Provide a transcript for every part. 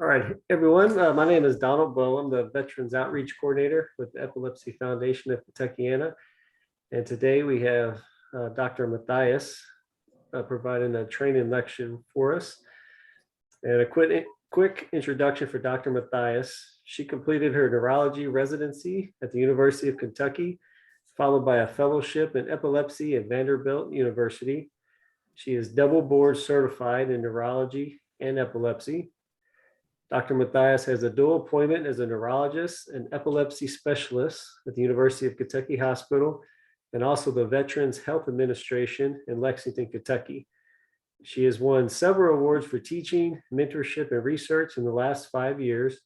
All right, everyone. My name is Donald Bowe. I'm the Veterans Outreach Coordinator with the Epilepsy Foundation of Kentuckiana. And today we have Dr. Mathias providing a training lecture for us. And a quick introduction for Dr. Mathias. She completed her neurology residency at the University of Kentucky, followed by a fellowship in epilepsy at Vanderbilt University. She is double board certified in neurology and epilepsy. Dr. Mathias has a dual appointment as a neurologist and epilepsy specialist at the University of Kentucky Hospital and also the Veterans Health Administration in Lexington, Kentucky. She has won several awards for teaching, mentorship, and research in the last 5 years.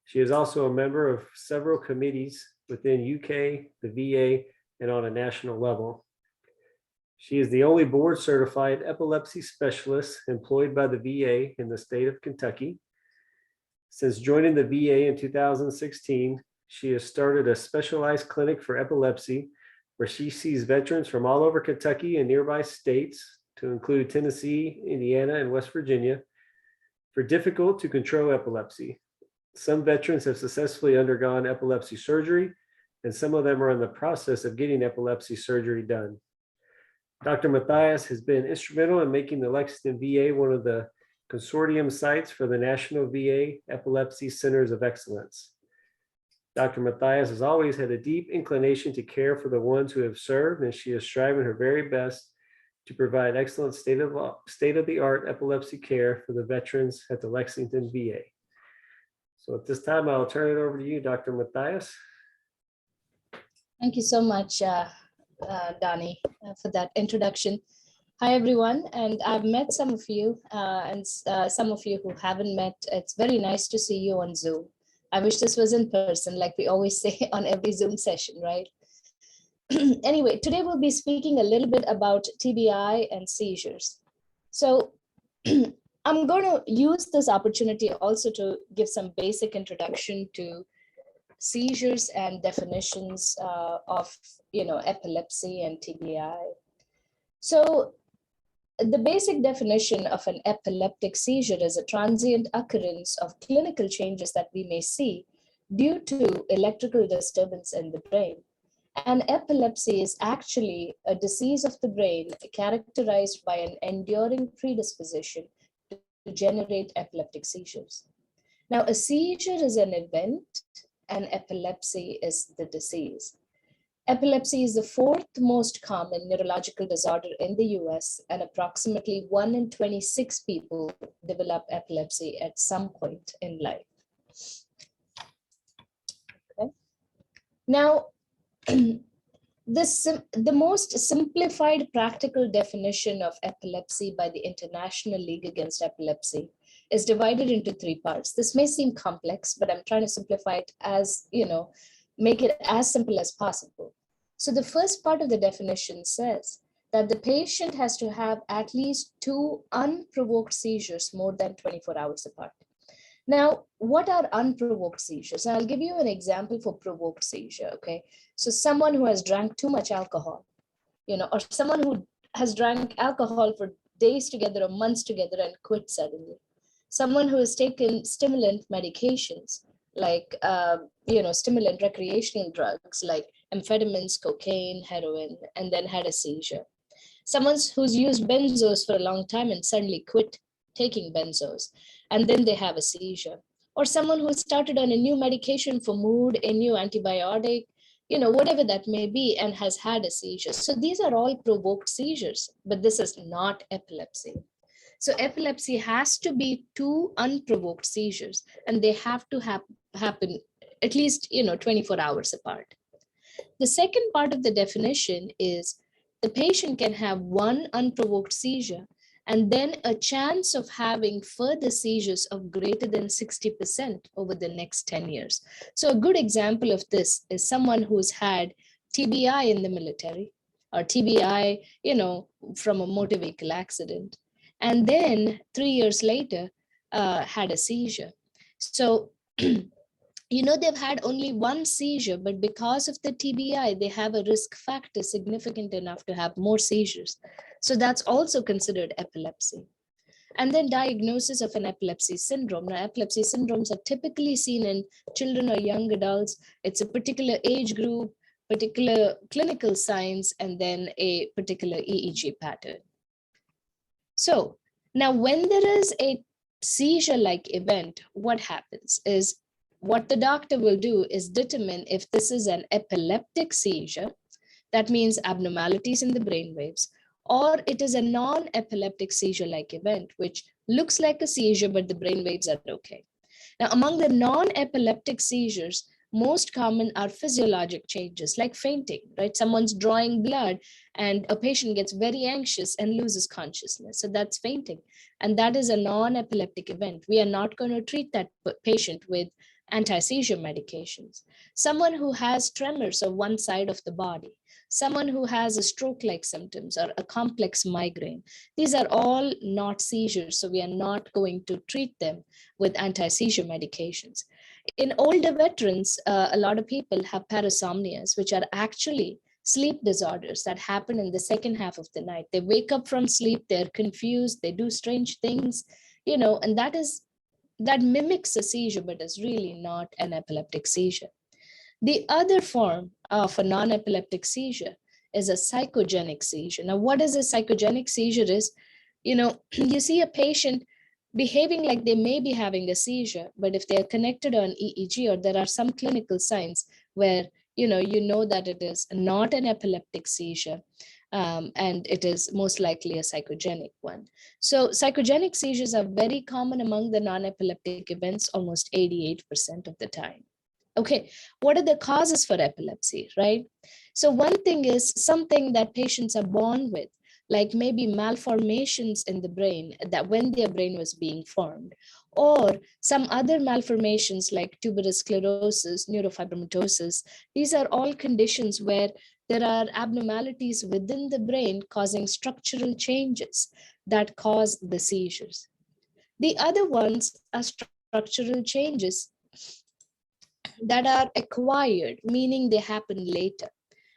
She is also a member of several committees within UK, the VA, and on a national level. She is the only board certified epilepsy specialist employed by the VA in the state of Kentucky. Since joining the VA in 2016, she has started a specialized clinic for epilepsy where she sees veterans from all over Kentucky and nearby states, to include Tennessee, Indiana, and West Virginia, for difficult to control epilepsy. Some veterans have successfully undergone epilepsy surgery, and some of them are in the process of getting epilepsy surgery done. Dr. Mathias has been instrumental in making the Lexington VA one of the consortium sites for the National VA Epilepsy Centers of Excellence. Dr. Mathias has always had a deep inclination to care for the ones who have served, and she is striving her very best to provide excellent state-of-the-art epilepsy care for the veterans at the Lexington VA. So at this time, I'll turn it over to you, Dr. Mathias. Thank you so much, Donnie, for that introduction. Hi, everyone, and I've met some of you, and some of you who haven't met. It's very nice to see you on Zoom. I wish this was in person, like we always say on every Zoom session, right? Anyway, today we'll be speaking a little bit about TBI and seizures. So I'm going to use this opportunity also to give some basic introduction to seizures and definitions of, epilepsy and TBI. So the basic definition of an epileptic seizure is a transient occurrence of clinical changes that we may see due to electrical disturbance in the brain. And epilepsy is actually a disease of the brain characterized by an enduring predisposition to generate epileptic seizures. Now, a seizure is an event and epilepsy is the disease. Epilepsy is the fourth most common neurological disorder in the US, and approximately 1 in 26 people develop epilepsy at some point in life. Okay. Now, the most simplified practical definition of epilepsy by the International League Against Epilepsy is divided into 3 parts. This may seem complex, but I'm trying to simplify it as, make it as simple as possible. So the first part of the definition says that the patient has to have at least 2 unprovoked seizures more than 24 hours apart. Now, what are unprovoked seizures? I'll give you an example for provoked seizure, okay? So someone who has drank too much alcohol, or someone who has drank alcohol for days together or months together and quit suddenly. Someone who has taken stimulant medications, like, stimulant recreational drugs like amphetamines, cocaine, heroin, and then had a seizure. Someone who's used benzos for a long time and suddenly quit taking benzos, and then they have a seizure. Or someone who started on a new medication for mood, a new antibiotic, whatever that may be, and has had a seizure. So these are all provoked seizures, but this is not epilepsy. So epilepsy has to be 2 unprovoked seizures, and they have to happen at least, 24 hours apart. The second part of the definition is the patient can have 1 unprovoked seizure and then a chance of having further seizures of greater than 60% over the next 10 years. So a good example of this is someone who's had TBI in the military or TBI, from a motor vehicle accident, and then 3 years later had a seizure. So they've had only 1 seizure, but because of the TBI, they have a risk factor significant enough to have more seizures. So that's also considered epilepsy. and then diagnosis of an epilepsy syndrome. Now, epilepsy syndromes are typically seen in children or young adults. It's a particular age group, particular clinical signs, and then a particular EEG pattern. So now when there is a seizure-like event, what happens is what the doctor will do is determine if this is an epileptic seizure, that means abnormalities in the brain waves, or it is a non-epileptic seizure-like event, which looks like a seizure, but the brain waves are okay. Now, among the non-epileptic seizures, most common are physiologic changes like fainting, right? Someone's drawing blood and a patient gets very anxious and loses consciousness. So that's fainting. And that is a non-epileptic event. We are not going to treat that patient with anti-seizure medications. Someone who has tremors of one side of the body, someone who has a stroke-like symptoms or a complex migraine, these are all not seizures. So we are not going to treat them with anti-seizure medications. In older veterans, a lot of people have parasomnias, which are actually sleep disorders that happen in the second half of the night. They wake up from sleep, they're confused, they do strange things, and that mimics a seizure, but is really not an epileptic seizure. The other form of a non-epileptic seizure is a psychogenic seizure. Now, what is a psychogenic seizure is, you see a patient behaving like they may be having a seizure, but if they're connected on EEG or there are some clinical signs where you know that it is not an epileptic seizure, and it is most likely a psychogenic one. So psychogenic seizures are very common among the non-epileptic events, almost 88% of the time. Okay, what are the causes for epilepsy, right? So one thing is something that patients are born with, like maybe malformations in the brain that when their brain was being formed, or some other malformations like tuberous sclerosis, neurofibromatosis. These are all conditions where there are abnormalities within the brain causing structural changes that cause the seizures. The other ones are structural changes that are acquired, meaning they happen later.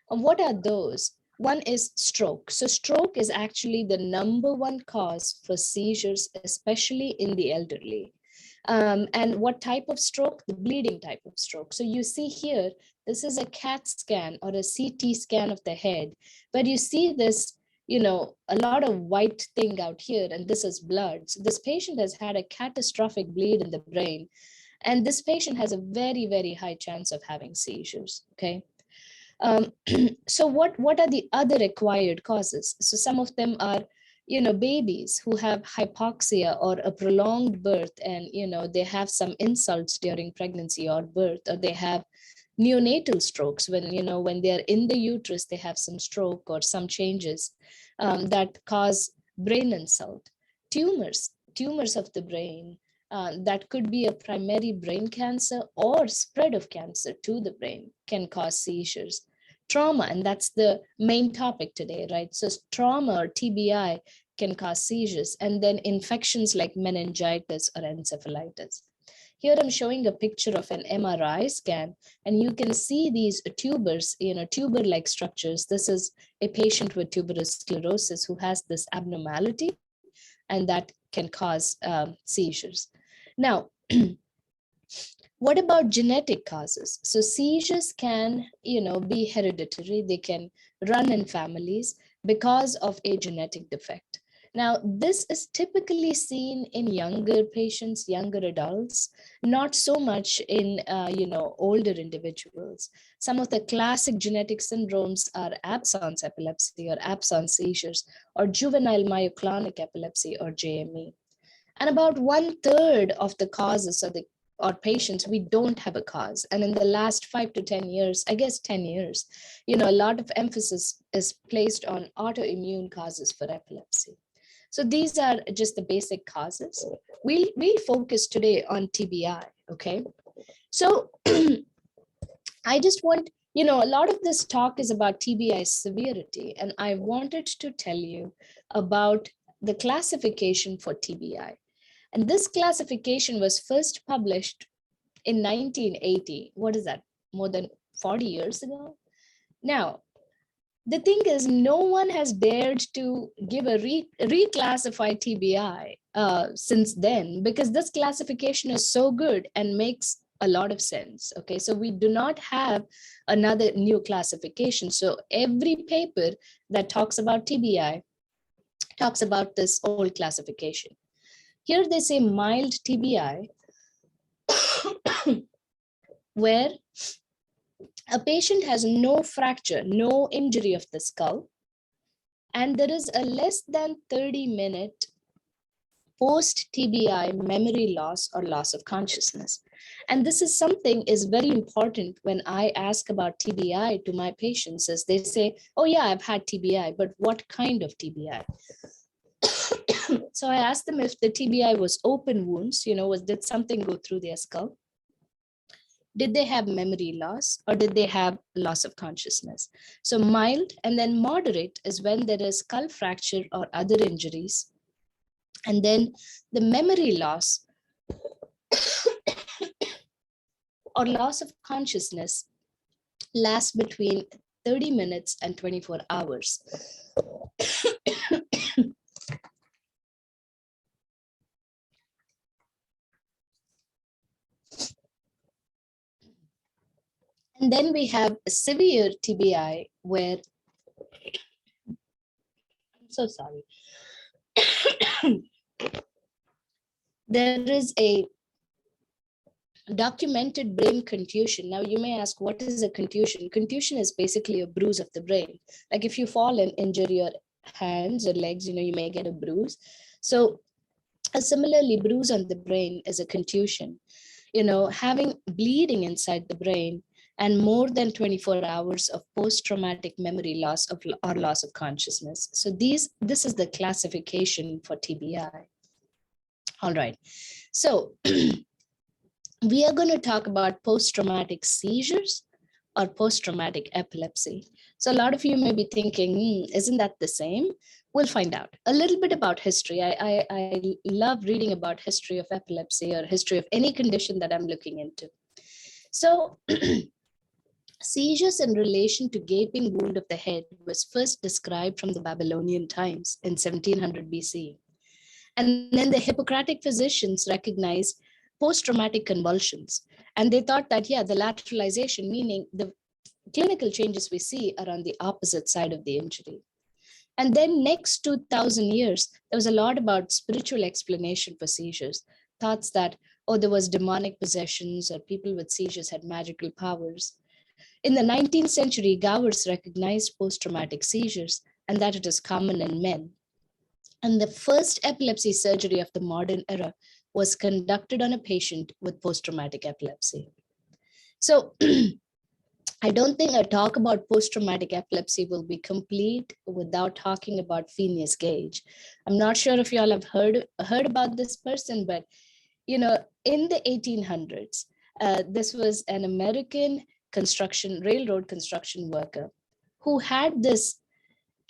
And what are those? One is stroke. So stroke is actually the number one cause for seizures, especially in the elderly. And what type of stroke? The bleeding type of stroke. So you see here, this is a CAT scan or a CT scan of the head, but you see this, a lot of white thing out here, and this is blood. So this patient has had a catastrophic bleed in the brain, and this patient has a very, very high chance of having seizures, okay? So what are the other acquired causes? So some of them are, babies who have hypoxia or a prolonged birth, and, they have some insults during pregnancy or birth, or they have neonatal strokes when they're in the uterus, they have some stroke or some changes that cause brain insult. Tumors of the brain, that could be a primary brain cancer or spread of cancer to the brain, can cause seizures. Trauma, and that's the main topic today, right? So trauma or TBI can cause seizures, and then infections like meningitis or encephalitis. Here I'm showing a picture of an MRI scan, and you can see these tubers, tuber-like structures. This is a patient with tuberous sclerosis who has this abnormality, and that can cause seizures. Now, what about genetic causes? So seizures can, be hereditary. They can run in families because of a genetic defect. Now, this is typically seen in younger patients, younger adults, not so much in, older individuals. Some of the classic genetic syndromes are Abson's epilepsy or Abson's seizures, or juvenile myoclonic epilepsy or JME. And about 1/3 of the causes or patients, we don't have a cause. And in the last 5 to 10 years, I guess 10 years, a lot of emphasis is placed on autoimmune causes for epilepsy. So these are just the basic causes. We'll focus today on TBI, okay? So I just want, a lot of this talk is about TBI severity, and I wanted to tell you about the classification for TBI. And this classification was first published in 1980. What is that? More than 40 years ago? Now, the thing is, no one has dared to give a reclassified TBI since then, because this classification is so good and makes a lot of sense. Okay, so we do not have another new classification. So every paper that talks about TBI talks about this old classification. Here they say mild TBI, where a patient has no fracture, no injury of the skull, and there is a less than 30-minute post-TBI memory loss or loss of consciousness. And this is something is very important when I ask about TBI to my patients, as they say, oh yeah, I've had TBI, but what kind of TBI? So I asked them if the TBI was open wounds, did something go through their skull? Did they have memory loss, or did they have loss of consciousness? So mild and then moderate is when there is skull fracture or other injuries. And then the memory loss or loss of consciousness lasts between 30 minutes and 24 hours. And then we have a severe TBI where, I'm so sorry. There is a documented brain contusion. Now you may ask, what is a contusion? Contusion is basically a bruise of the brain. Like if you fall and injure your hands or legs, you may get a bruise. So a similarly bruise on the brain is a contusion. Having bleeding inside the brain and more than 24 hours of post-traumatic memory loss or loss of consciousness. So this is the classification for TBI. All right, so we are going to talk about post-traumatic seizures or post-traumatic epilepsy. So a lot of you may be thinking, isn't that the same? We'll find out a little bit about history. I love reading about history of epilepsy or history of any condition that I'm looking into. So seizures in relation to gaping wound of the head was first described from the Babylonian times in 1700 BC. And then the Hippocratic physicians recognized post-traumatic convulsions. And they thought that, the lateralization, meaning the clinical changes we see are on the opposite side of the injury. And then next 2000 years, there was a lot about spiritual explanation for seizures. Thoughts that, there was demonic possessions or people with seizures had magical powers. In the 19th century, Gowers recognized post-traumatic seizures and that it is common in men. And the first epilepsy surgery of the modern era was conducted on a patient with post-traumatic epilepsy. So I don't think a talk about post-traumatic epilepsy will be complete without talking about Phineas Gage. I'm not sure if you all have heard about this person, but in the 1800s, this was an American railroad construction worker who had this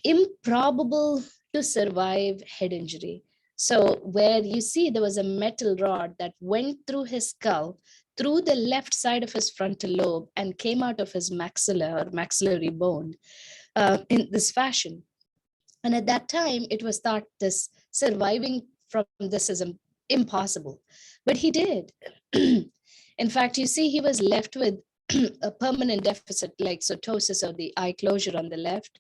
improbable to survive head injury. So where you see there was a metal rod that went through his skull, through the left side of his frontal lobe and came out of his maxilla or maxillary bone in this fashion. And at that time, it was thought this surviving from this is impossible, but he did. In fact, you see, he was left with a permanent deficit like ptosis of the eye closure on the left,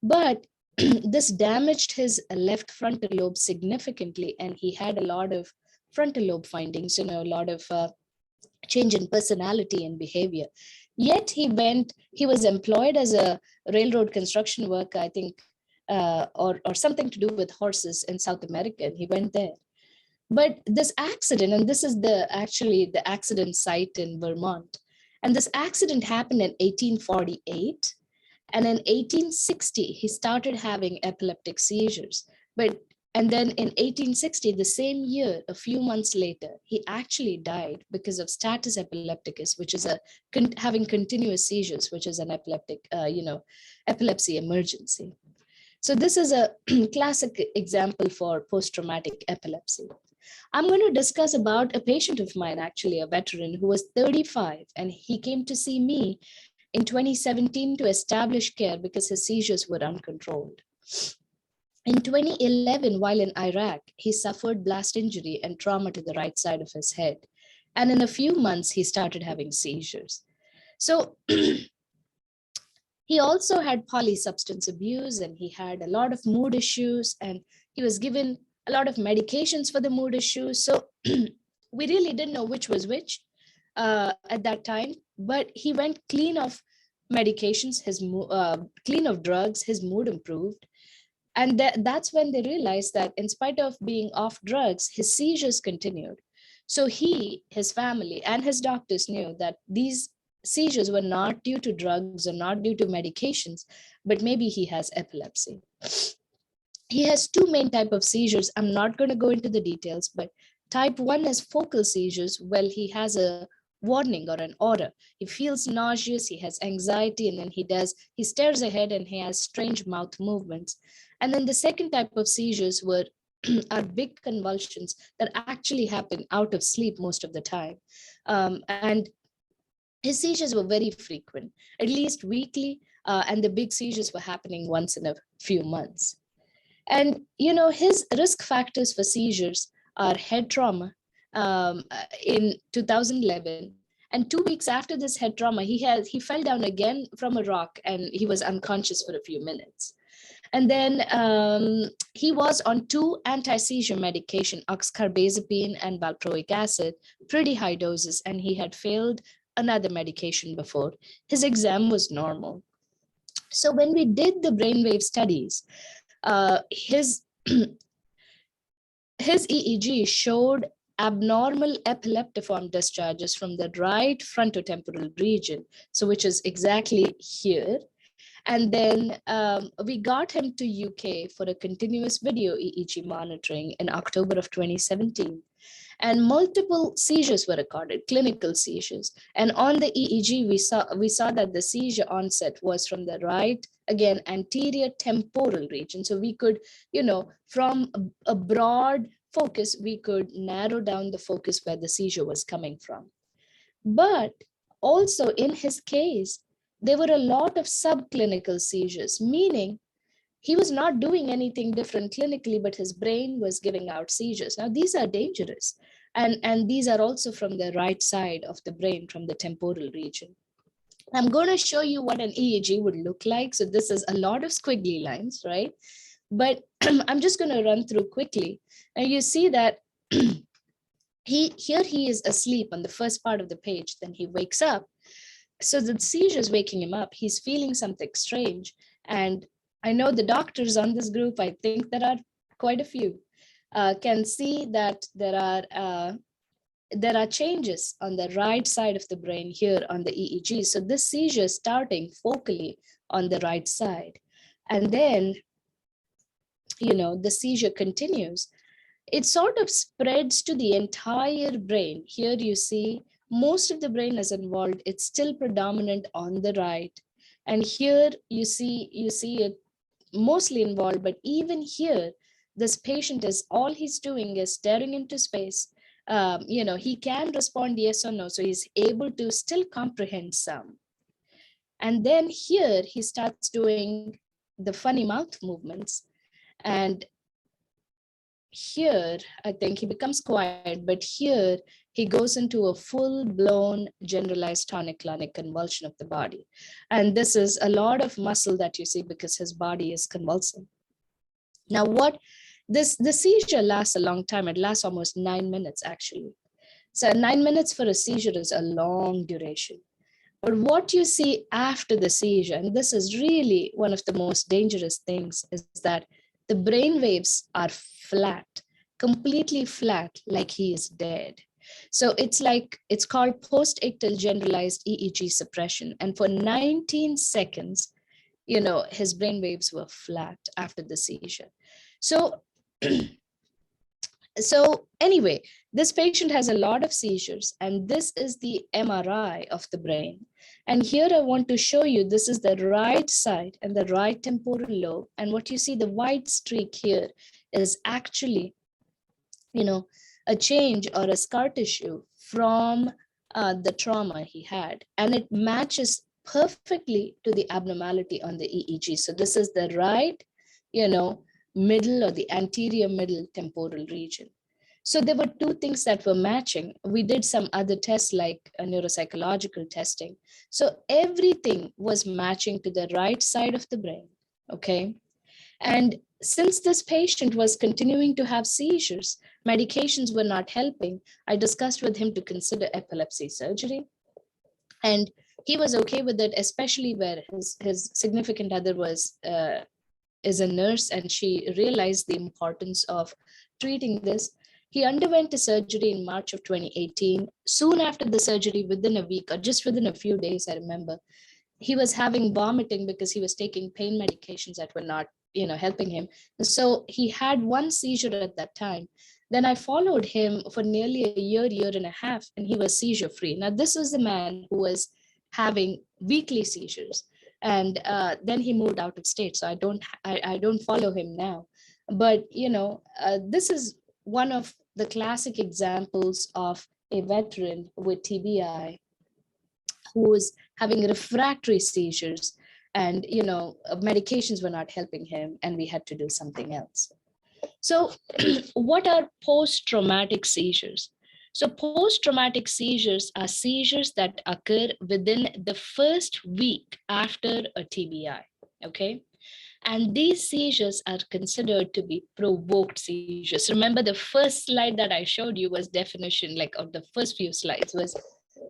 but this damaged his left frontal lobe significantly, and he had a lot of frontal lobe findings, a lot of change in personality and behavior. Yet he was employed as a railroad construction worker, I think, or something to do with horses in South America, and he went there. But this accident, and this is actually the accident site in Vermont, and this accident happened in 1848. And in 1860, he started having epileptic seizures. And then in 1860, the same year, a few months later, he actually died because of status epilepticus, which is having continuous seizures, which is an epilepsy emergency. So this is a classic example for post-traumatic epilepsy. I'm going to discuss about a patient of mine, actually a veteran who was 35, and he came to see me in 2017 to establish care because his seizures were uncontrolled. In 2011, while in Iraq, he suffered blast injury and trauma to the right side of his head. And in a few months, he started having seizures. So he also had polysubstance abuse, and he had a lot of mood issues, and he was given a lot of medications for the mood issues. So we really didn't know which was which at that time, but he went clean of medications, clean of drugs, his mood improved. And that's when they realized that in spite of being off drugs, his seizures continued. So he, his family, and his doctors knew that these seizures were not due to drugs or not due to medications, but maybe he has epilepsy. He has two main types of seizures. I'm not going to go into the details, but type 1 is focal seizures. Well, he has a warning or an order. He feels nauseous, he has anxiety, and then he stares ahead and he has strange mouth movements. And then the second type of seizures are big convulsions that actually happen out of sleep most of the time. And his seizures were very frequent, at least weekly, and the big seizures were happening once in a few months. And, his risk factors for seizures are head trauma in 2011. And 2 weeks after this head trauma, he fell down again from a rock and he was unconscious for a few minutes. And then he was on 2 anti-seizure medication, oxcarbazepine and valproic acid, pretty high doses, and he had failed another medication before. His exam was normal. So when we did the brainwave studies, his EEG showed abnormal epileptiform discharges from the right frontotemporal region, so which is exactly here. And then we got him to UK for a continuous video EEG monitoring in October of 2017. And multiple seizures were recorded, clinical seizures. And on the EEG, we saw that the seizure onset was from the right, again, anterior temporal region. So we could, from a broad focus, we could narrow down the focus where the seizure was coming from. But also in his case, there were a lot of subclinical seizures, meaning he was not doing anything different clinically, but his brain was giving out seizures. Now, these are dangerous. And these are also from the right side of the brain, from the temporal region. I'm going to show you what an EEG would look like. So this is a lot of squiggly lines, right? But I'm just going to run through quickly. And you see that here he is asleep on the first part of the page. Then he wakes up. So the seizure is waking him up. He's feeling something strange. And I know the doctors on this group, I think there are quite a few, can see that there are changes on the right side of the brain here on the EEG. So this seizure is starting focally on the right side. And then, the seizure continues. It sort of spreads to the entire brain. Here you see most of the brain is involved. It's still predominant on the right. And here you see it mostly involved, but even here, this patient all he's doing is staring into space. He can respond yes or no, so he's able to still comprehend some. And then here he starts doing the funny mouth movements. And here, I think he becomes quiet, but here he goes into a full-blown generalized tonic-clonic convulsion of the body. And this is a lot of muscle that you see because his body is convulsing. Now, the seizure lasts a long time. It lasts almost 9 minutes, actually. So 9 minutes for a seizure is a long duration. But what you see after the seizure, and this is really one of the most dangerous things, is that the brain waves are flat, completely flat, like he is dead. So it's called post-ictal generalized EEG suppression. And for 19 seconds, his brain waves were flat after the seizure. So anyway, this patient has a lot of seizures, and this is the MRI of the brain. And here I want to show you, this is the right side and the right temporal lobe. And what you see, the white streak here is actually, a change or a scar tissue from the trauma he had. And it matches perfectly to the abnormality on the EEG. So this is the right, middle or the anterior middle temporal region. So there were two things that were matching. We did some other tests like neuropsychological testing. So everything was matching to the right side of the brain, okay? And since this patient was continuing to have seizures, medications were not helping, I discussed with him to consider epilepsy surgery. And he was okay with it, especially where his significant other is a nurse, and she realized the importance of treating this. He underwent a surgery in March of 2018. Soon after the surgery, within a week or just within a few days, I remember, he was having vomiting because he was taking pain medications that were not, helping him. So he had one seizure at that time. Then I followed him for nearly a year and a half, and he was seizure free. Now, this was the man who was having weekly seizures. And then he moved out of state. So I don't follow him now. But, this is one of the classic examples of a veteran with TBI who was having refractory seizures, and medications were not helping him, and we had to do something else. So what are post-traumatic seizures? So post-traumatic seizures are seizures that occur within the first week after a TBI, okay? And these seizures are considered to be provoked seizures. Remember, the first slide that I showed you was definition, like of the first few slides was,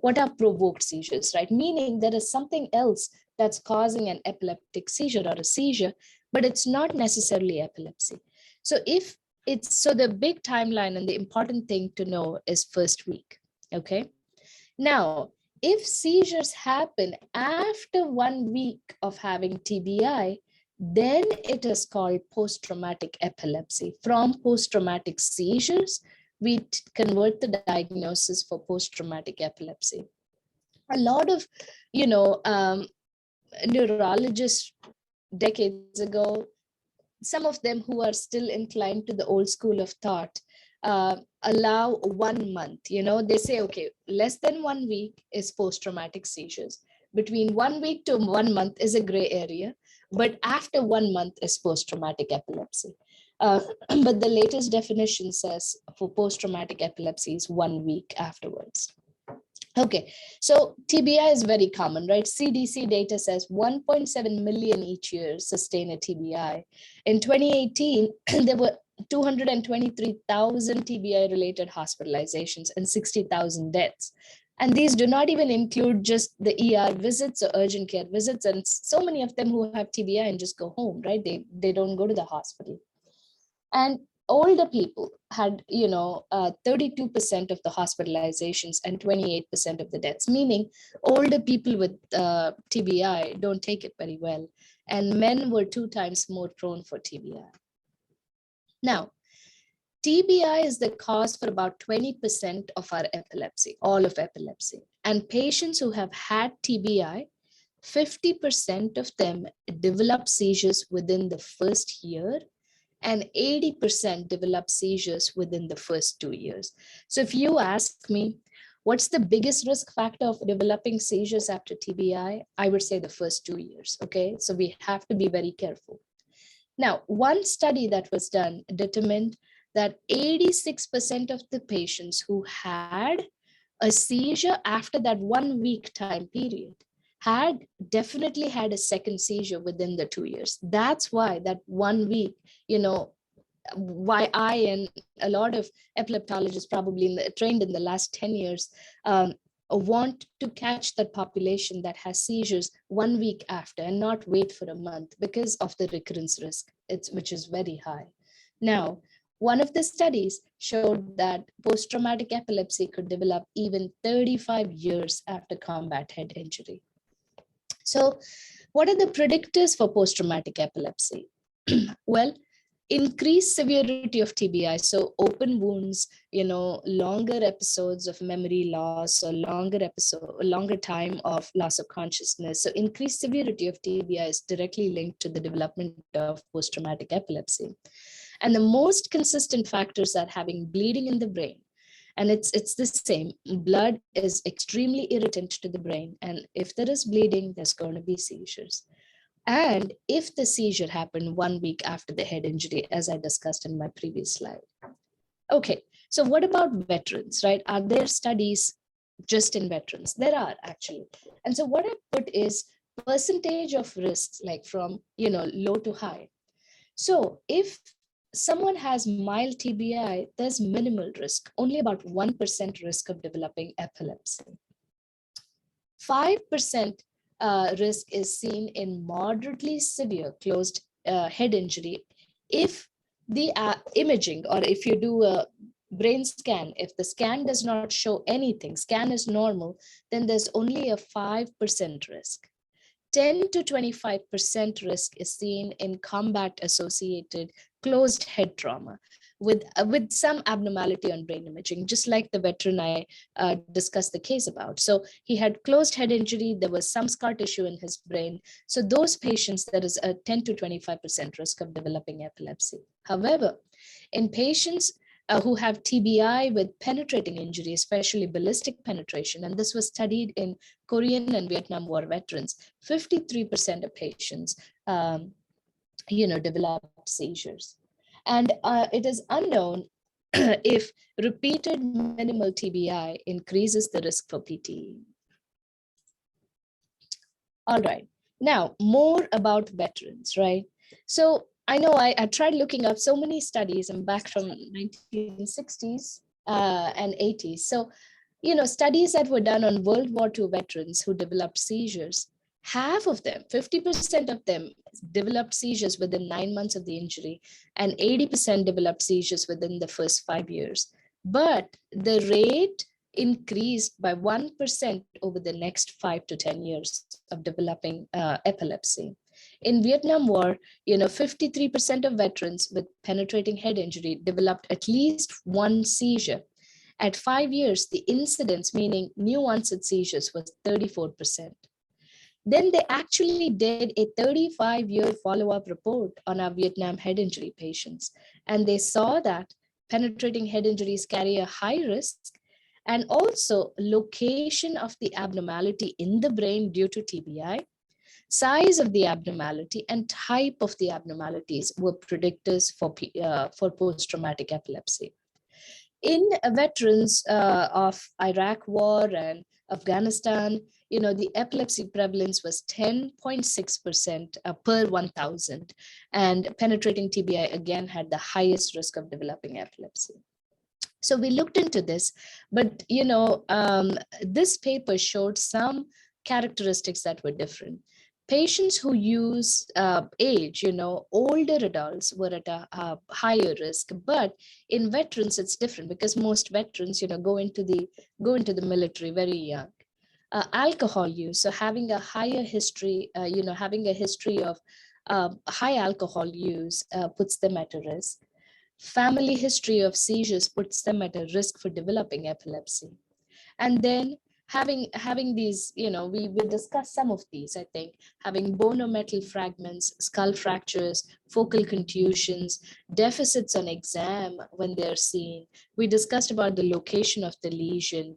what are provoked seizures, right? Meaning there is something else that's causing an epileptic seizure or a seizure, but it's not necessarily epilepsy. So the big timeline and the important thing to know is first week, okay? Now, if seizures happen after 1 week of having TBI, then it is called post-traumatic epilepsy. From post-traumatic seizures, we convert the diagnosis for post-traumatic epilepsy. A lot of, neurologists decades ago, some of them who are still inclined to the old school of thought, allow 1 month. They say, okay, less than 1 week is post-traumatic seizures. Between 1 week to 1 month is a gray area, but after 1 month is post-traumatic epilepsy. But the latest definition says for post-traumatic epilepsy is 1 week afterwards. Okay, so TBI is very common, right? CDC data says 1.7 million each year sustain a TBI. In 2018, there were 223,000 TBI-related hospitalizations and 60,000 deaths. And these do not even include just the ER visits or urgent care visits. And so many of them who have TBI and just go home, right? They don't go to the hospital. And older people had, 32% of the hospitalizations and 28% of the deaths, meaning older people with TBI don't take it very well. And men were 2 times more prone for TBI. Now, TBI is the cause for about 20% of our epilepsy, all of epilepsy. And patients who have had TBI, 50% of them develop seizures within the first year, and 80% develop seizures within the first 2 years. So if you ask me, what's the biggest risk factor of developing seizures after TBI? I would say the first 2 years, okay? So we have to be very careful. Now, one study that was done determined that 86% of the patients who had a seizure after that 1 week time period had definitely had a second seizure within the 2 years. That's why that 1 week, why I and a lot of epileptologists probably trained in the last 10 years want to catch that population that has seizures 1 week after and not wait for a month because of the recurrence risk, which is very high. Now, one of the studies showed that post-traumatic epilepsy could develop even 35 years after combat head injury. So what are the predictors for post-traumatic epilepsy? Well, increased severity of TBI, so open wounds, longer episodes of memory loss or longer time of loss of consciousness. So increased severity of TBI is directly linked to the development of post-traumatic epilepsy. And the most consistent factors are having bleeding in the brain And it's the same. Blood is extremely irritant to the brain. And if there is bleeding, there's going to be seizures. And if the seizure happened 1 week after the head injury, as I discussed in my previous slide. Okay, so what about veterans, right? Are there studies just in veterans? There are actually. And so what I put is percentage of risks, like from low to high. So if someone has mild TBI, there's minimal risk, only about 1% risk of developing epilepsy. 5% risk is seen in moderately severe closed head injury if the imaging, or if you do a brain scan, if the scan does not show anything, scan is normal, then there's only a 5% risk. 10 to 25% risk is seen in combat-associated closed head trauma with some abnormality on brain imaging, just like the veteran I discussed the case about. So he had closed head injury, there was some scar tissue in his brain. So those patients, there is a 10 to 25% risk of developing epilepsy. However, in patients who have TBI with penetrating injury, especially ballistic penetration, and this was studied in Korean and Vietnam War veterans, 53% of patients, develop seizures. And it is unknown if repeated minimal TBI increases the risk for PTE. All right, now more about veterans, right? So I know I tried looking up so many studies. I'm back from 1960s and 80s. So, studies that were done on World War II veterans who developed seizures, half of them, 50% of them developed seizures within 9 months of the injury, and 80% developed seizures within the first 5 years. But the rate increased by 1% over the next 5 to 10 years of developing epilepsy. In Vietnam War, 53% of veterans with penetrating head injury developed at least one seizure. At 5 years, the incidence, meaning new onset seizures, was 34%. Then they actually did a 35-year follow-up report on our Vietnam head injury patients. And they saw that penetrating head injuries carry a high risk, and also location of the abnormality in the brain due to TBI, size of the abnormality, and type of the abnormalities were predictors for post-traumatic epilepsy. In veterans of Iraq War and Afghanistan, the epilepsy prevalence was 10.6% per 1,000, and penetrating TBI again had the highest risk of developing epilepsy. So we looked into this, but this paper showed some characteristics that were different. Patients who use age, older adults were at a higher risk, but in veterans it's different because most veterans, go into the military very young. Alcohol use, so having a higher history, having a history of high alcohol use puts them at a risk. Family history of seizures puts them at a risk for developing epilepsy. And then having these, we discussed some of these, I think, having bone or metal fragments, skull fractures, focal contusions, deficits on exam when they're seen. We discussed about the location of the lesion,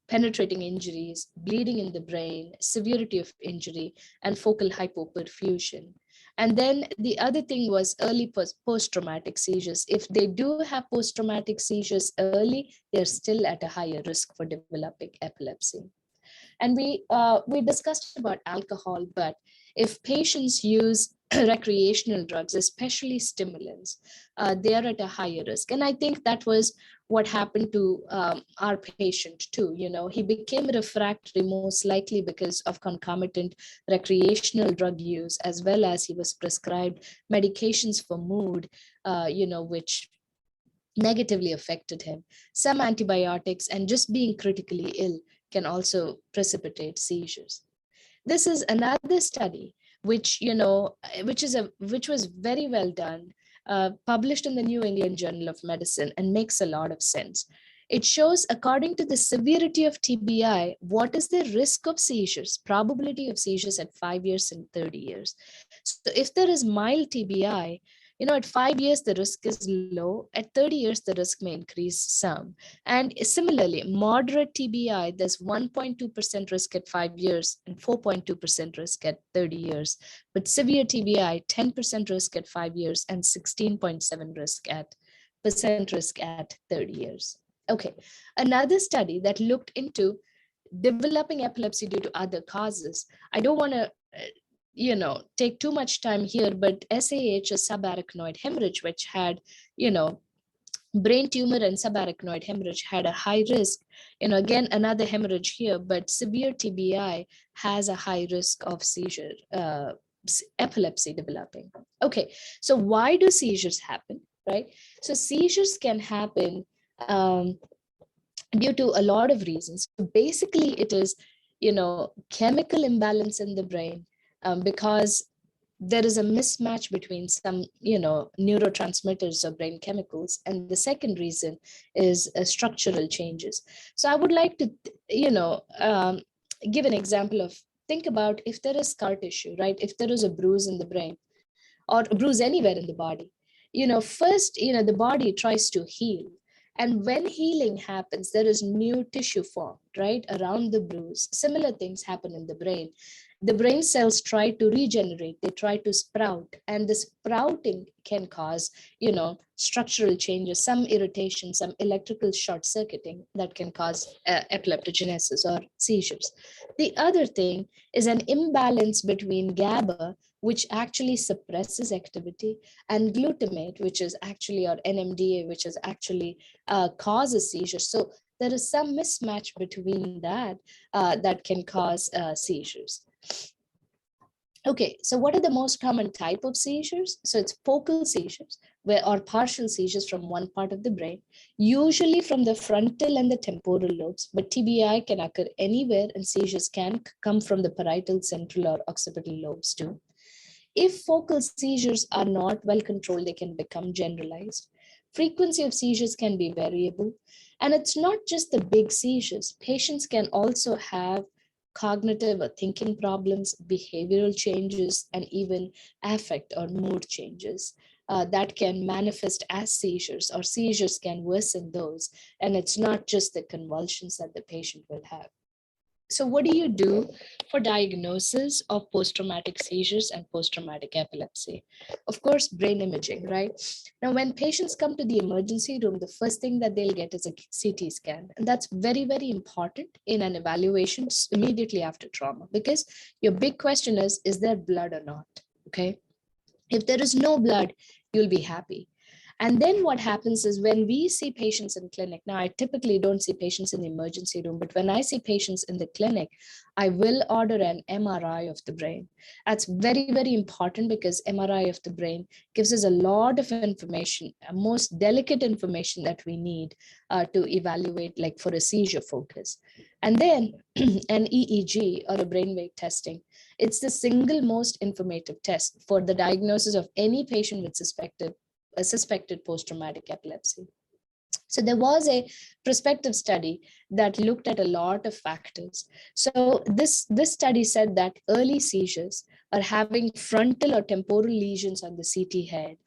penetrating injuries, bleeding in the brain, severity of injury, and focal hypoperfusion. And then the other thing was early post-traumatic seizures. If they do have post-traumatic seizures early, they're still at a higher risk for developing epilepsy. And we discussed about alcohol, but if patients use recreational drugs, especially stimulants, they are at a higher risk. And I think that was what happened to our patient too. He became refractory most likely because of concomitant recreational drug use, as well as he was prescribed medications for mood, which negatively affected him. Some antibiotics and just being critically ill can also precipitate seizures. This is another study which was very well done, published in the New England Journal of Medicine, and makes a lot of sense. It shows, according to the severity of TBI, what is the risk of seizures, probability of seizures at 5 years and 30 years. So if there is mild TBI, At 5 years, the risk is low. At 30 years, the risk may increase some. And similarly, moderate TBI, there's 1.2% risk at 5 years and 4.2% risk at 30 years. But severe TBI, 10% risk at 5 years and 16.7% risk at 30 years. Okay, another study that looked into developing epilepsy due to other causes. I don't want to take too much time here, but SAH, a subarachnoid hemorrhage, which had, brain tumor and subarachnoid hemorrhage, had a high risk. Again, another hemorrhage here, but severe TBI has a high risk of seizure, epilepsy developing. Okay, so why do seizures happen, right? So seizures can happen due to a lot of reasons. Basically, it is, chemical imbalance in the brain, because there is a mismatch between some, neurotransmitters or brain chemicals. And the second reason is structural changes. So I would like to, give an example of, think about if there is scar tissue, right? If there is a bruise in the brain or a bruise anywhere in the body, first, the body tries to heal. And when healing happens, there is new tissue formed, right, around the bruise. Similar things happen in the brain. The brain cells try to regenerate, they try to sprout, and the sprouting can cause, structural changes, some irritation, some electrical short circuiting that can cause epileptogenesis or seizures. The other thing is an imbalance between GABA, which actually suppresses activity, and glutamate, which is actually, or NMDA, which is actually causes seizures. So there is some mismatch between that that can cause seizures. Okay, so what are the most common type of seizures? So it's focal seizures, or partial seizures from one part of the brain, usually from the frontal and the temporal lobes, but TBI can occur anywhere, and seizures can come from the parietal, central, or occipital lobes too. If focal seizures are not well controlled, they can become generalized. Frequency of seizures can be variable. And it's not just the big seizures. Patients can also have cognitive or thinking problems, behavioral changes, and even affect or mood changes that can manifest as seizures, or seizures can worsen those. And it's not just the convulsions that the patient will have. So what do you do for diagnosis of post-traumatic seizures and post-traumatic epilepsy? Of course, brain imaging, right? Now, when patients come to the emergency room, the first thing that they'll get is a CT scan. And that's very, very important in an evaluation immediately after trauma, because your big question is there blood or not? Okay. If there is no blood, you'll be happy. And then what happens is when we see patients in clinic, now I typically don't see patients in the emergency room, but when I see patients in the clinic, I will order an MRI of the brain. That's very, very important, because MRI of the brain gives us a lot of information, most delicate information that we need to evaluate, like for a seizure focus. And then an EEG, or a brainwave testing. It's the single most informative test for the diagnosis of any patient with suspected post-traumatic epilepsy. So there was a prospective study that looked at a lot of factors. So this study said that early seizures are having frontal or temporal lesions on the CT head,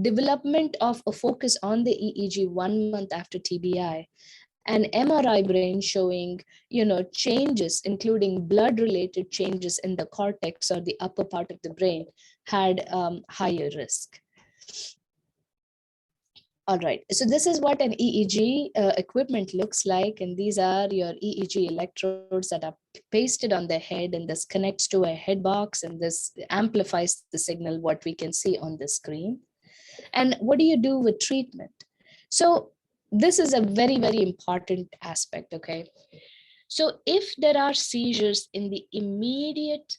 development of a focus on the EEG 1 month after TBI, and MRI brain showing, changes, including blood-related changes in the cortex or the upper part of the brain, had higher risk. All right, so this is what an EEG equipment looks like. And these are your EEG electrodes that are pasted on the head, and this connects to a head box, and this amplifies the signal, what we can see on the screen. And what do you do with treatment? So this is a very, very important aspect, okay? So if there are seizures in the immediate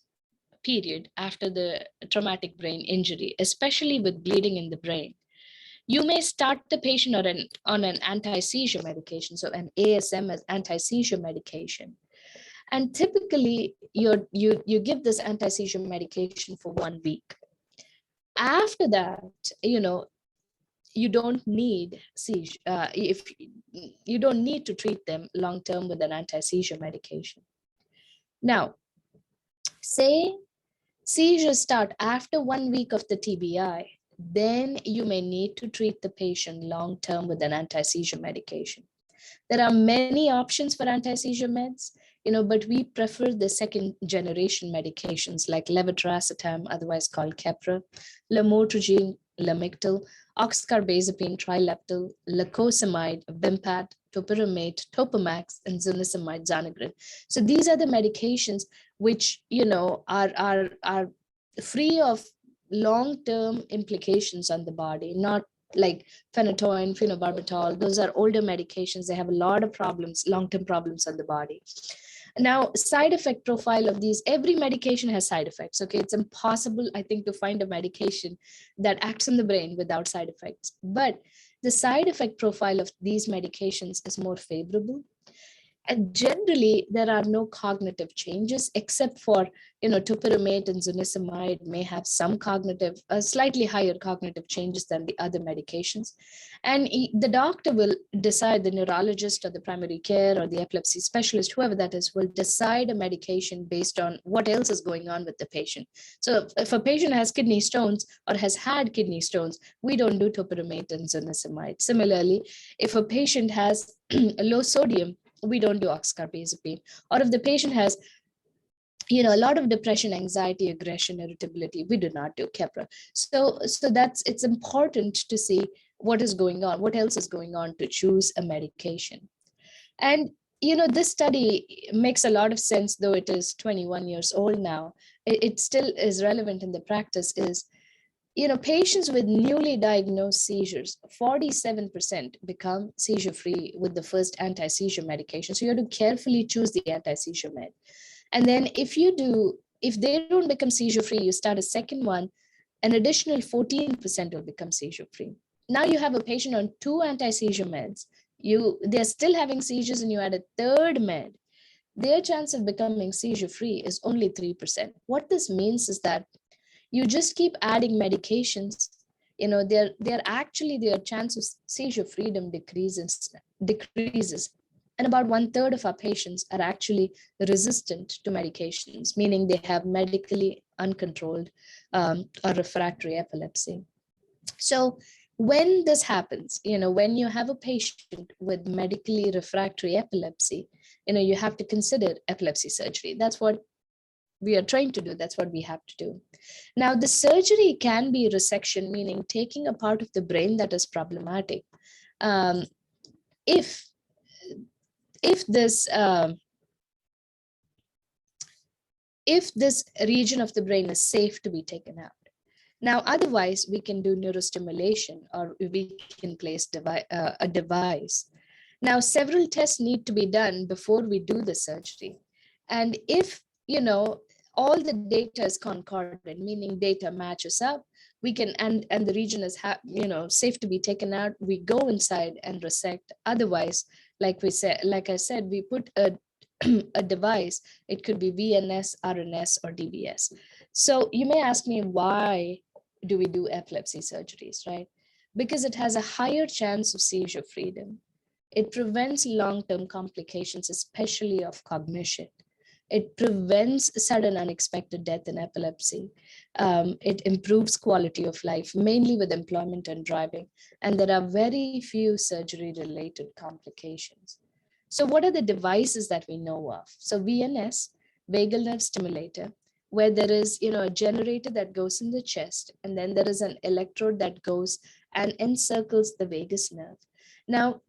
period after the traumatic brain injury, especially with bleeding in the brain, you may start the patient on an anti-seizure medication, so an ASM as anti-seizure medication. And typically, you give this anti-seizure medication for 1 week. After that, you don't need seizure, if you don't need to treat them long-term with an anti-seizure medication. Now, say seizures start after 1 week of the TBI, then you may need to treat the patient long-term with an anti-seizure medication. There are many options for anti-seizure meds, but we prefer the second generation medications like levetiracetam, otherwise called Keppra, lamotrigine, Lamictal, oxcarbazepine, trileptal, lacosamide, Vimpat, topiramate, Topamax, and zonisamide, Zonegrin. So these are the medications which, are free of long-term implications on the body, not like phenytoin, phenobarbital. Those are older medications. They have a lot of problems, long-term problems on the body. Now, side effect profile of these, every medication has side effects. Okay, it's impossible, I think, to find a medication that acts in the brain without side effects. But the side effect profile of these medications is more favorable. And generally, there are no cognitive changes except for, topiramate and zonisamide may have some cognitive, slightly higher cognitive changes than the other medications. And the doctor will decide, the neurologist or the primary care or the epilepsy specialist, whoever that is, will decide a medication based on what else is going on with the patient. So if a patient has kidney stones or has had kidney stones, we don't do topiramate and zonisamide. Similarly, if a patient has a low sodium, we don't do oxcarbazepine. Or if the patient has, a lot of depression, anxiety, aggression, irritability, we do not do Keppra. So it's important to see what is going on, what else is going on to choose a medication. And this study makes a lot of sense, though it is 21 years old now. It still is relevant in the practice. Is patients with newly diagnosed seizures, 47% become seizure-free with the first anti-seizure medication. So you have to carefully choose the anti-seizure med. And then if they don't become seizure-free, you start a second one, an additional 14% will become seizure-free. Now you have a patient on 2 anti-seizure meds. They're still having seizures and you add a third med. Their chance of becoming seizure-free is only 3%. What this means is that you just keep adding medications, their chance of seizure freedom decreases. And about 1/3 of our patients are actually resistant to medications, meaning they have medically uncontrolled or refractory epilepsy. So when this happens, when you have a patient with medically refractory epilepsy, you have to consider epilepsy surgery. That's what we are trying to do. That's what we have to do. Now, the surgery can be resection, meaning taking a part of the brain that is problematic. If this region of the brain is safe to be taken out. Now, otherwise, we can do neurostimulation or we can place a device. Now, several tests need to be done before we do the surgery. And if, all the data is concordant, meaning data matches up, we can, and the region is, safe to be taken out, we go inside and resect. Otherwise, like I said, we put a device. It could be VNS, RNS, or DBS. So you may ask me, why do we do epilepsy surgeries, right? Because it has a higher chance of seizure freedom. It prevents long-term complications, especially of cognition. It prevents sudden unexpected death in epilepsy. It improves quality of life, mainly with employment and driving. And there are very few surgery-related complications. So what are the devices that we know of? So VNS, vagal nerve stimulator, where there is, a generator that goes in the chest, and then there is an electrode that goes and encircles the vagus nerve. Now,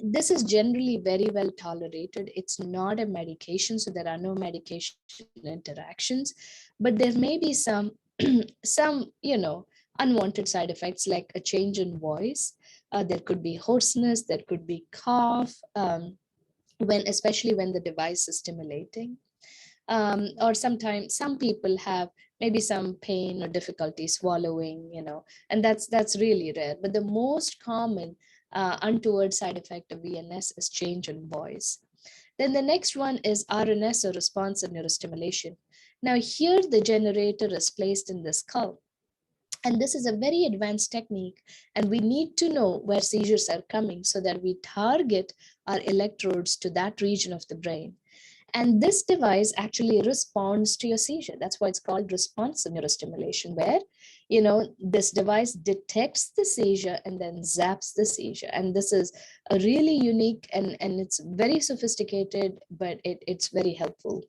this is generally very well tolerated. It's not a medication, so there are no medication interactions, but there may be some, unwanted side effects like a change in voice. There could be hoarseness, there could be cough, especially when the device is stimulating. Or sometimes some people have maybe some pain or difficulty swallowing, and that's really rare. But the most common untoward side effect of VNS is change in voice. Then the next one is RNS, or responsive neurostimulation. Now here the generator is placed in the skull. And this is a very advanced technique, and we need to know where seizures are coming so that we target our electrodes to that region of the brain. And this device actually responds to your seizure. That's why it's called responsive neurostimulation, where this device detects the seizure and then zaps the seizure. And this is a really unique and it's very sophisticated, but it's very helpful.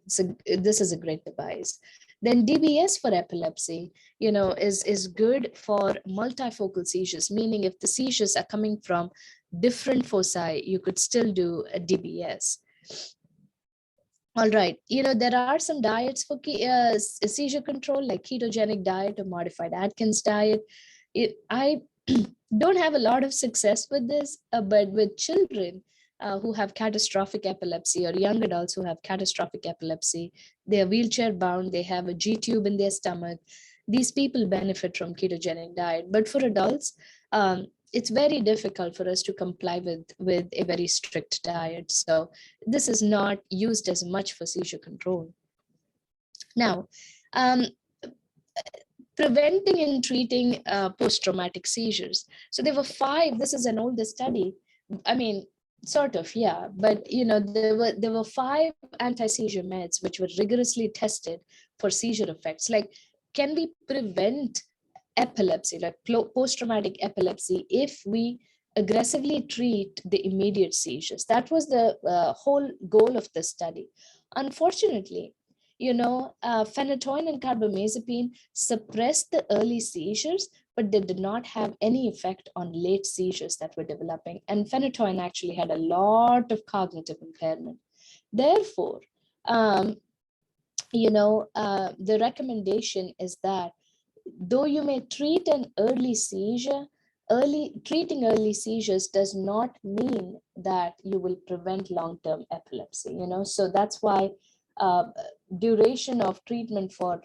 So this is a great device. Then DBS for epilepsy, is good for multifocal seizures, meaning if the seizures are coming from different foci, you could still do a DBS. All right, there are some diets for seizure control, like ketogenic diet or modified Atkins diet. I don't have a lot of success with this, but with children who have catastrophic epilepsy, or young adults who have catastrophic epilepsy, they are wheelchair bound, they have a G tube in their stomach. These people benefit from ketogenic diet, but for adults, it's very difficult for us to comply with a very strict diet. So this is not used as much for seizure control. Now, preventing and treating post-traumatic seizures. So there were 5, this is an older study. I mean, sort of, yeah, but there were 5 anti-seizure meds which were rigorously tested for seizure effects. Like, can we prevent epilepsy, like post-traumatic epilepsy, if we aggressively treat the immediate seizures? That was the whole goal of the study. Unfortunately, phenytoin and carbamazepine suppressed the early seizures, but they did not have any effect on late seizures that were developing. And phenytoin actually had a lot of cognitive impairment. Therefore, the recommendation is that though you may treat an early seizure, treating early seizures does not mean that you will prevent long-term epilepsy, so that's why duration of treatment for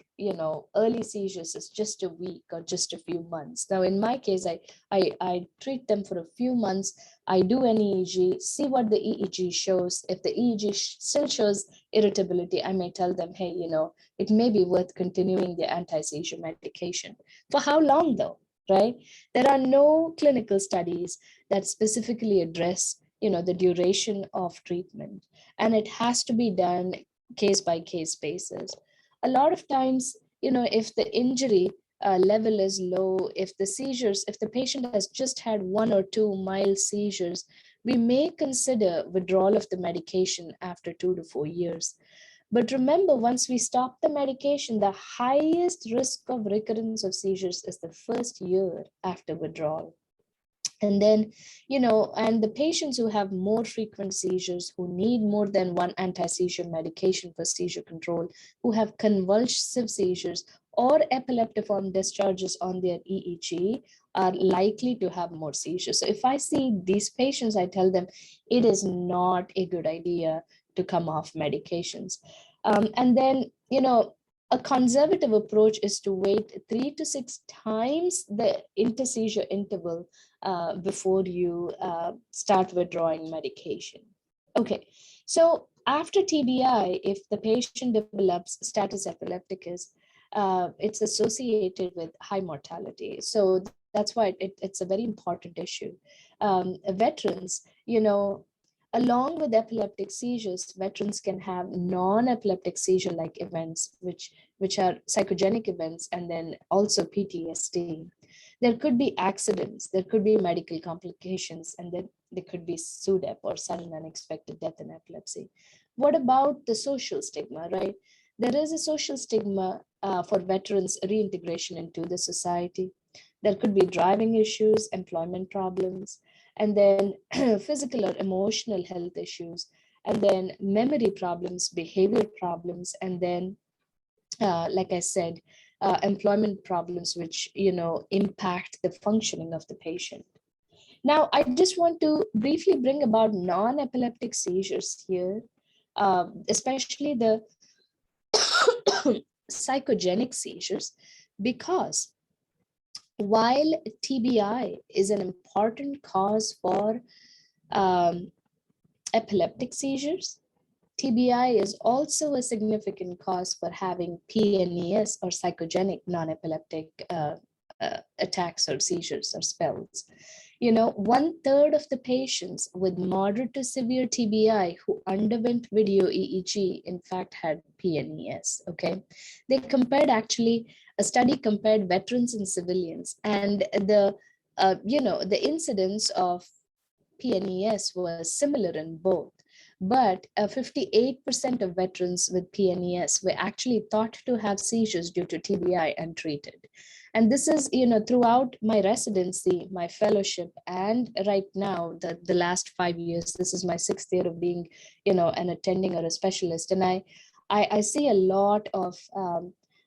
early seizures is just a week or just a few months. Now in my case, I treat them for a few months. I do an EEG, see what the EEG shows. If the EEG still shows irritability, I may tell them, hey, it may be worth continuing the anti-seizure medication. For how long though, right? There are no clinical studies that specifically address the duration of treatment, and it has to be done case by case basis. A lot of times, if the injury level is low, if the patient has just had 1 or 2 mild seizures, we may consider withdrawal of the medication after 2 to 4 years. But remember, once we stop the medication, the highest risk of recurrence of seizures is the first year after withdrawal. And then, and the patients who have more frequent seizures, who need more than 1 anti-seizure medication for seizure control, who have convulsive seizures or epileptiform discharges on their EEG, are likely to have more seizures. So if I see these patients, I tell them it is not a good idea to come off medications. And then, a conservative approach is to wait 3 to 6 times the interseizure interval before you start withdrawing medication. Okay, so after TBI, if the patient develops status epilepticus, it's associated with high mortality. So that's why it's a very important issue. Veterans, along with epileptic seizures, veterans can have non-epileptic seizure-like events, which are psychogenic events, and then also PTSD. There could be accidents, there could be medical complications, and then there could be SUDEP, or sudden unexpected death in epilepsy. What about the social stigma, right? There is a social stigma for veterans' reintegration into the society. There could be driving issues, employment problems, and then physical or emotional health issues, and then memory problems, behavior problems, and then, like I said, employment problems, which, impact the functioning of the patient. Now, I just want to briefly bring about non-epileptic seizures here, especially the psychogenic seizures, because while TBI is an important cause for epileptic seizures, TBI is also a significant cause for having PNES, or psychogenic non-epileptic attacks or seizures or spells. 1/3 of the patients with moderate to severe TBI who underwent video EEG, in fact, had PNES, okay? They compared actually a A study compared veterans and civilians, and the incidence of PNES was similar in both. But 58% of veterans with PNES were actually thought to have seizures due to TBI and treated. And this is, throughout my residency, my fellowship, and right now, the last 5 years, this is my 6th year of being, an attending or a specialist. And I see a lot of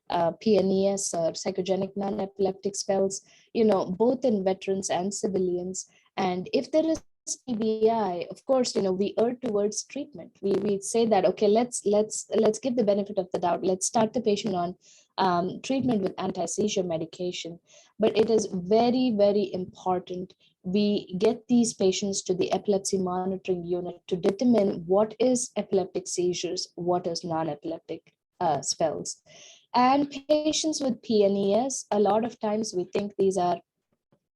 PNES or psychogenic non-epileptic spells, both in veterans and civilians. And if there is TBI, of course, we err towards treatment. We say that, okay, let's give the benefit of the doubt. Let's start the patient on treatment with anti-seizure medication. But it is very, very important we get these patients to the epilepsy monitoring unit to determine what is epileptic seizures, what is non-epileptic spells. And patients with PNES, a lot of times we think these are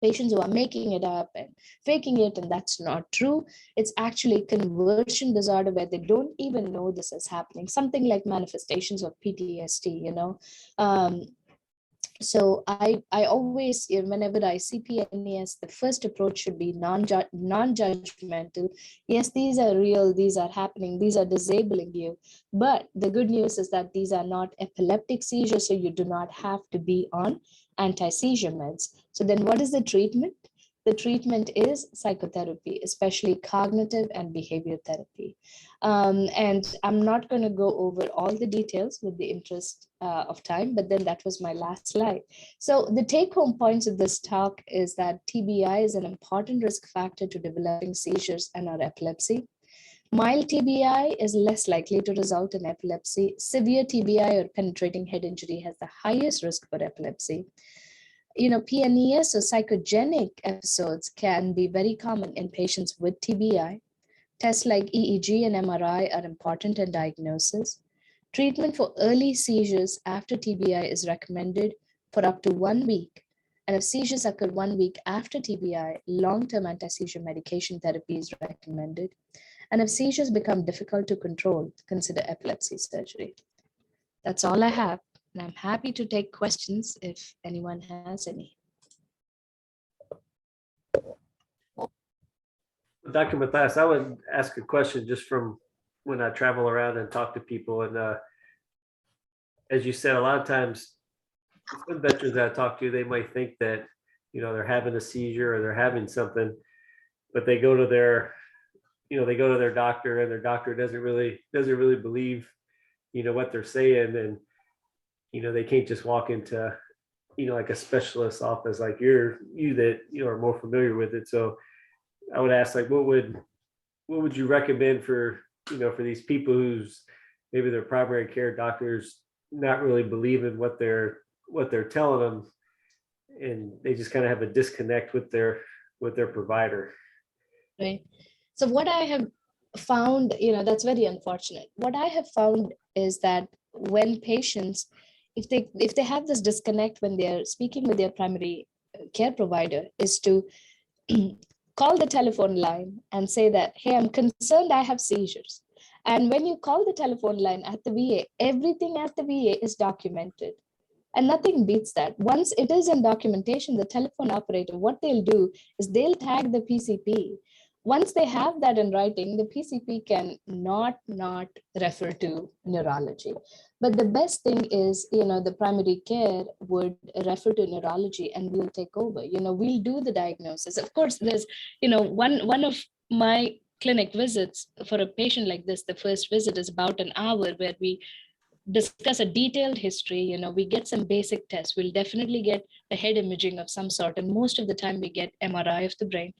patients who are making it up and faking it, and that's not true. It's actually conversion disorder where they don't even know this is happening, something like manifestations of PTSD, So I always, whenever I see PNES, the first approach should be non-judgmental. Yes, these are real, these are happening, these are disabling you. But the good news is that these are not epileptic seizures, so you do not have to be on anti-seizure meds. So then what is the treatment? The treatment is psychotherapy, especially cognitive and behavior therapy. And I'm not going to go over all the details with the interest of time, but then that was my last slide. So the take-home points of this talk is that TBI is an important risk factor to developing seizures and or epilepsy. Mild TBI is less likely to result in epilepsy. Severe TBI or penetrating head injury has the highest risk for epilepsy. PNES or psychogenic episodes can be very common in patients with TBI. Tests like EEG and MRI are important in diagnosis. Treatment for early seizures after TBI is recommended for up to 1 week. And if seizures occur 1 week after TBI, long-term anti-seizure medication therapy is recommended. And if seizures become difficult to control, consider epilepsy surgery. That's all I have. And I'm happy to take questions if anyone has any. Dr. Mathias, I would ask a question just from when I travel around and talk to people. And as you said, a lot of times, some veterans that I talk to, they might think that, they're having a seizure or they're having something, but they go to their, doctor, and their doctor doesn't really believe, what they're saying. And, they can't just walk into, like a specialist office like you that, are more familiar with it. So I would ask, like, what would you recommend for, for these people who's maybe their primary care doctors not really believing what they're telling them, and they just kind of have a disconnect with their provider. Right. So what I have found, that's very unfortunate. What I have found is that when patients, if they have this disconnect when they're speaking with their primary care provider, is to call the telephone line and say that, hey, I'm concerned I have seizures. And when you call the telephone line at the VA, everything at the VA is documented. And nothing beats that. Once it is in documentation, the telephone operator, what they'll do is they'll tag the PCP. Once they have that in writing, the PCP can not refer to neurology. But the best thing is, the primary care would refer to neurology and we'll take over. We'll do the diagnosis. Of course, there's, one of my clinic visits for a patient like this, the first visit is about an hour where we discuss a detailed history. We get some basic tests. We'll definitely get a head imaging of some sort. And most of the time we get MRI of the brain.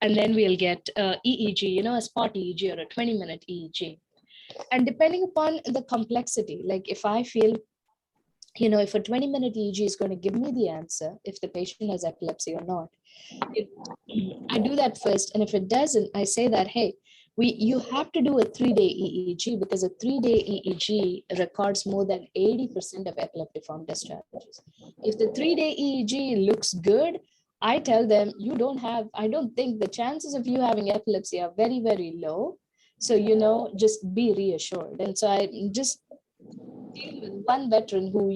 And then we'll get EEG, a spot EEG or a 20-minute EEG. And depending upon the complexity, like if I feel, if a 20-minute EEG is going to give me the answer, if the patient has epilepsy or not, I do that first. And if it doesn't, I say that, hey, you have to do a 3-day EEG because a 3-day EEG records more than 80% of epileptiform discharges. If the 3-day EEG looks good, I tell them I don't think the chances of you having epilepsy are very, very low. So, just be reassured. And so I just deal with one veteran who,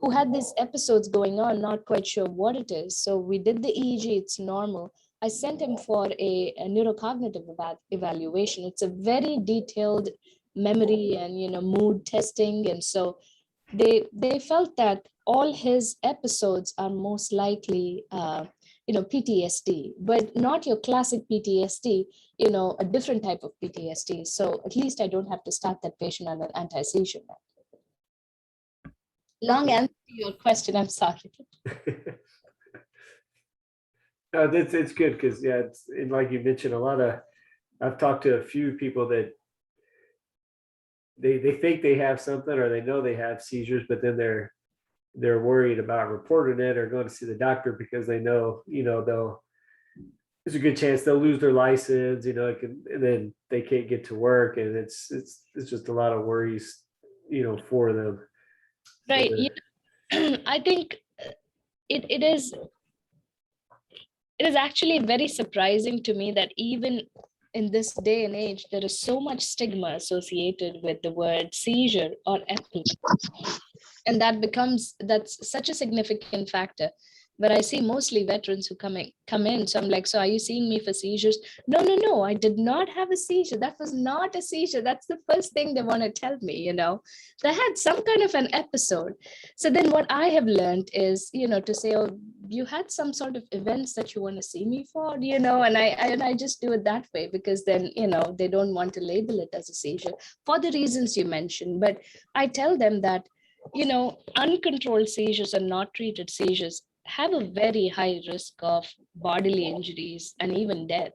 who had these episodes going on, not quite sure what it is. So we did the EEG, it's normal. I sent him for a neurocognitive evaluation. It's a very detailed memory and mood testing. And so they felt that all his episodes are most likely PTSD, but not your classic PTSD, a different type of PTSD. So at least I don't have to start that patient on an anti-seizure med. Long answer to your question, I'm sorry. No, it's good because and like you mentioned, I've talked to a few people that they think they have something or they know they have seizures, but then they're worried about reporting it or going to see the doctor because they know, there's a good chance they'll lose their license, and then they can't get to work, and it's just a lot of worries, for them. Right. I think it is actually very surprising to me that even in this day and age, there is so much stigma associated with the word seizure or epilepsy. And that's such a significant factor. But I see mostly veterans who come in. So I'm like, so are you seeing me for seizures? No, I did not have a seizure. That was not a seizure. That's the first thing they want to tell me, They had some kind of an episode. So then what I have learned is, to say, oh, you had some sort of events that you want to see me for, and I just do it that way because then, they don't want to label it as a seizure for the reasons you mentioned. But I tell them that, uncontrolled seizures or not treated seizures have a very high risk of bodily injuries and even death.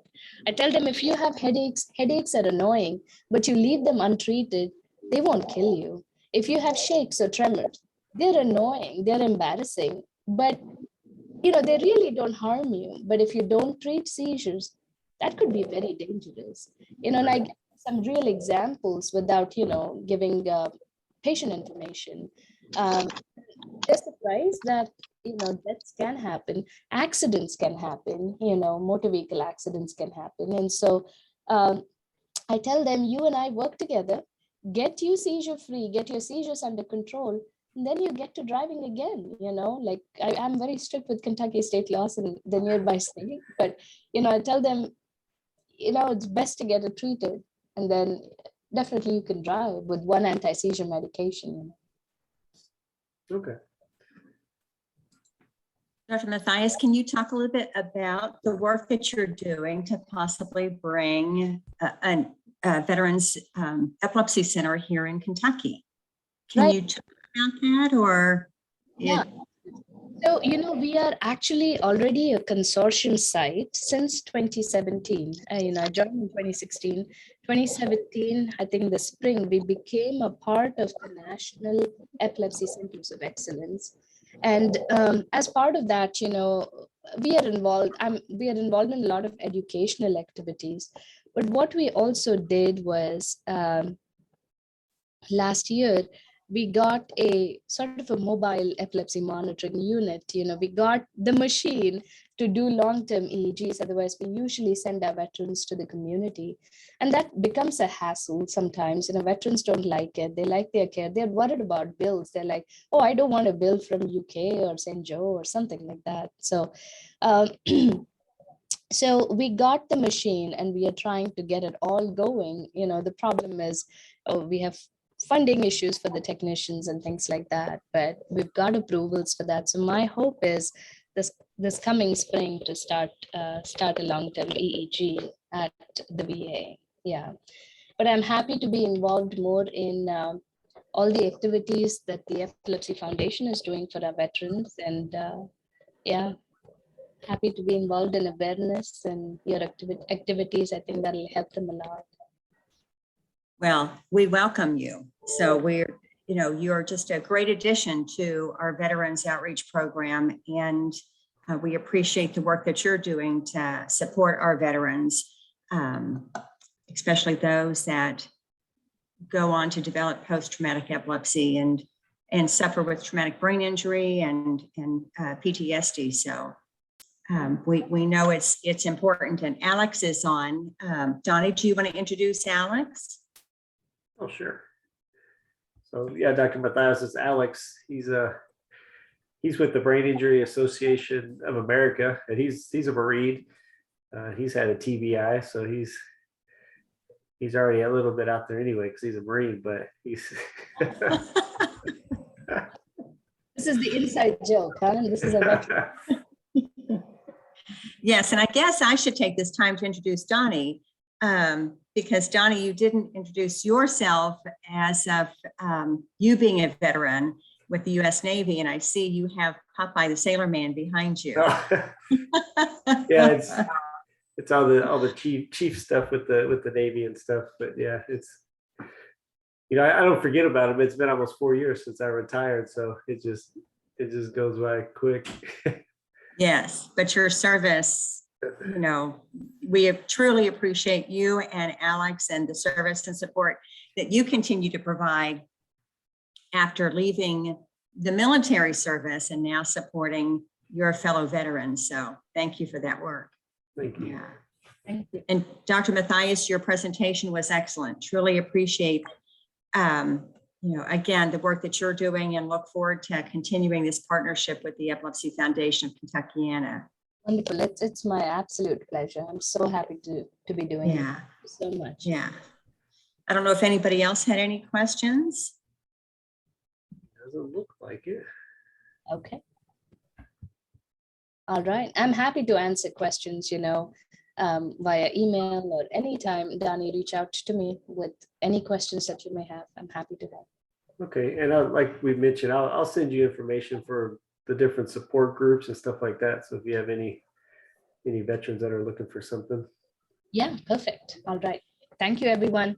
I tell them if you have headaches are annoying, but you leave them untreated, they won't kill you. If you have shakes or tremors, they're annoying, they're embarrassing, but they really don't harm you. But if you don't treat seizures, that could be very dangerous. And I give some real examples without, giving patient information. They're surprised that deaths can happen, accidents can happen, motor vehicle accidents can happen. And so I tell them, you and I work together, get you seizure free, get your seizures under control, and then you get to driving again. Like I'm very strict with Kentucky state laws and the nearby state, but I tell them, it's best to get it treated, and then definitely you can drive with one anti-seizure medication. Okay. Dr. Mathias, can you talk a little bit about the work that you're doing to possibly bring a Veterans Epilepsy Center here in Kentucky? Can you talk about that, or? Yeah. So, we are actually already a consortium site since 2017. I joined in 2016. 2017, I think the spring, we became a part of the National Epilepsy Centers of Excellence. And as part of that, we are involved in a lot of educational activities. But what we also did was last year, we got a sort of a mobile epilepsy monitoring unit. We got the machine to do long-term EEGs. Otherwise, we usually send our veterans to the community. And that becomes a hassle sometimes. Veterans don't like it. They like their care. They're worried about bills. They're like, oh, I don't want a bill from UK or St. Joe or something like that. So, so we got the machine and we are trying to get it all going. The problem is, we have funding issues for the technicians and things like that, but we've got approvals for that. So my hope is this coming spring to start a long-term EEG at the VA. Yeah, but I'm happy to be involved more in all the activities that the Epilepsy Foundation is doing for our veterans, and yeah, happy to be involved in awareness and your activities. I think that'll help them a lot. Well, we welcome you. So you're just a great addition to our Veterans Outreach Program, and we appreciate the work that you're doing to support our veterans, especially those that go on to develop post-traumatic epilepsy and suffer with traumatic brain injury and PTSD. So we know it's important. And Alex is on. Donnie, do you want to introduce Alex? Oh, sure. So yeah, Dr. Mathias is Alex. He's he's with the Brain Injury Association of America, and he's a Marine. He's had a TBI, so he's already a little bit out there anyway because he's a Marine, but he's This is the inside joke, huh? This is a veteran. Yes, and I guess I should take this time to introduce Donnie, because Donnie, you didn't introduce yourself as of you being a veteran with the U.S. Navy, and I see you have Popeye the Sailor Man behind you. Yeah, it's all the chief stuff with the Navy and stuff, but yeah, it's, you know, I don't forget about him. It's been almost 4 years since I retired, so it just goes by quick. Yes, but your service, you know, we truly appreciate you and Alex and the service and support that you continue to provide after leaving the military service and now supporting your fellow veterans. So thank you for that work. Thank you. Yeah. Thank you. And Dr. Mathias, your presentation was excellent. Truly appreciate, you know, again, the work that you're doing, and look forward to continuing this partnership with the Epilepsy Foundation of Kentuckiana. Wonderful. It's my absolute pleasure. I'm so happy to be doing it. Yeah, Thank you so much. yeah. I don't know if anybody else had any questions. Doesn't look like it. Okay. All right. I'm happy to answer questions, you know, via email or anytime. Donnie, reach out to me with any questions that you may have. I'm happy to help. Okay, and like we mentioned, I'll send you information for the different support groups and stuff like that. So if you have any veterans that are looking for something. Yeah, perfect. All right. Thank you, everyone.